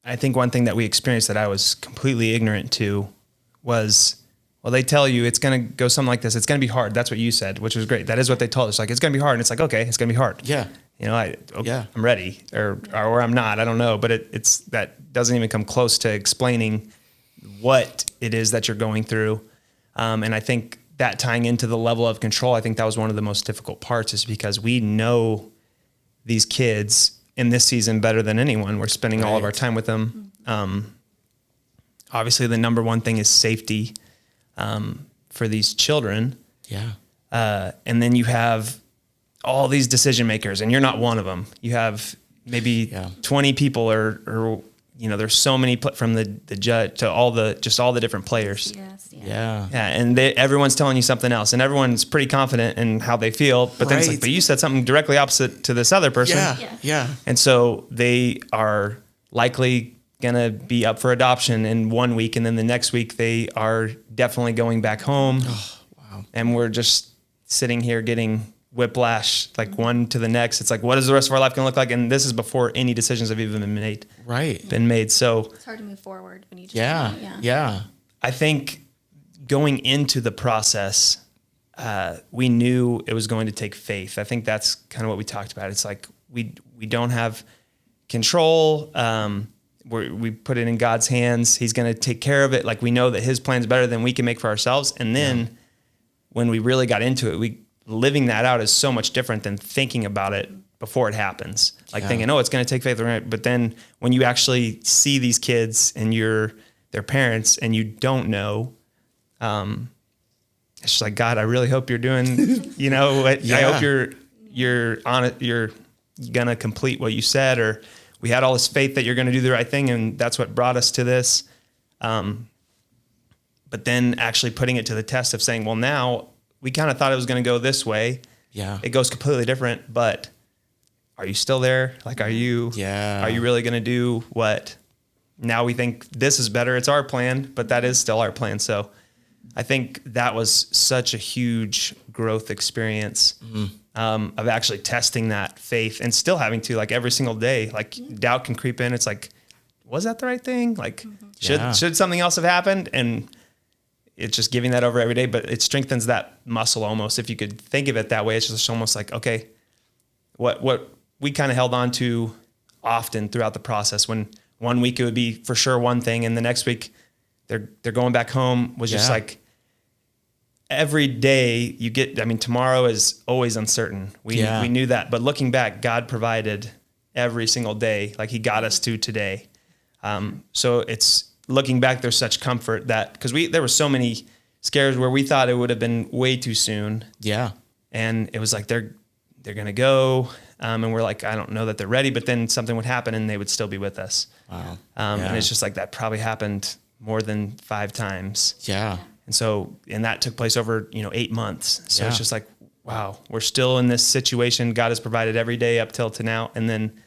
I think one thing that we experienced that I was completely ignorant to was, well, they tell you it's going to go something like this. It's going to be hard. That's what you said, which was great. That is what they told us. Like, it's going to be hard. And it's like, okay, it's going to be hard. Yeah. You know, I'm ready or I'm not, I don't know, but it's that doesn't even come close to explaining what it is that you're going through. And I think that tying into the level of control, I think that was one of the most difficult parts, is because we know these kids in this season better than anyone. We're spending all of our time with them. Obviously the number one thing is safety, for these children. Yeah. And then you have all these decision makers, and you're not one of them. You have maybe 20 people or, you know, there's so many from the judge to all the different players. Yes, Yeah. And everyone's telling you something else, and everyone's pretty confident in how they feel, but then it's like, but you said something directly opposite to this other person. Yeah. And so they are likely going to be up for adoption in 1 week, and then the next week they are definitely going back home. Oh, wow. And we're just sitting here getting whiplash, like one to the next. It's like, what is the rest of our life going to look like? And this is before any decisions have even been made. So it's hard to move forward when you just Yeah. I think going into the process, we knew it was going to take faith. I think that's kind of what we talked about. It's like, we don't have control. We put it in God's hands. He's going to take care of it. Like, we know that his plan is better than we can make for ourselves. And then when we really got into it, living that out is so much different than thinking about it before it happens. Like thinking, oh, it's going to take faith. But then when you actually see these kids and you're their parents and you don't know, it's just like, God, I really hope you're doing, you know, I hope you're on it. You're going to complete what you said, or we had all this faith that you're going to do the right thing. And that's what brought us to this. But then actually putting it to the test of saying, well, now we kind of thought it was going to go this way. Yeah. It goes completely different, but are you still there? Like, are you really going to do what now we think this is better? It's our plan, but that is still our plan. So I think that was such a huge growth experience, of actually testing that faith and still having to, like, every single day, like doubt can creep in. It's like, was that the right thing? Like, should something else have happened? And it's just giving that over every day, but it strengthens that muscle almost. If you could think of it that way, it's just almost like, okay, what we kind of held on to often throughout the process, when 1 week it would be for sure one thing, and the next week they're going back home, was just like, every day you get, I mean, tomorrow is always uncertain. We knew that, but looking back, God provided every single day. Like, he got us to today. So it's, looking back, there's such comfort that, because there were so many scares where we thought it would have been way too soon. Yeah. And it was like, they're going to go. And we're like, I don't know that they're ready, but then something would happen and they would still be with us. Wow. And it's just like, that probably happened more than 5 times. Yeah. And so, and that took place over, 8 months. So it's just like, wow, we're still in this situation. God has provided every day up till to now. And then,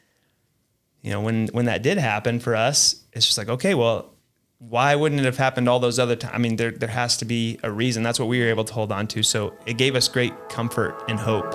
when that did happen for us, it's just like, okay, well, why wouldn't it have happened all those other times? I mean, there has to be a reason. That's what we were able to hold on to. So it gave us great comfort and hope.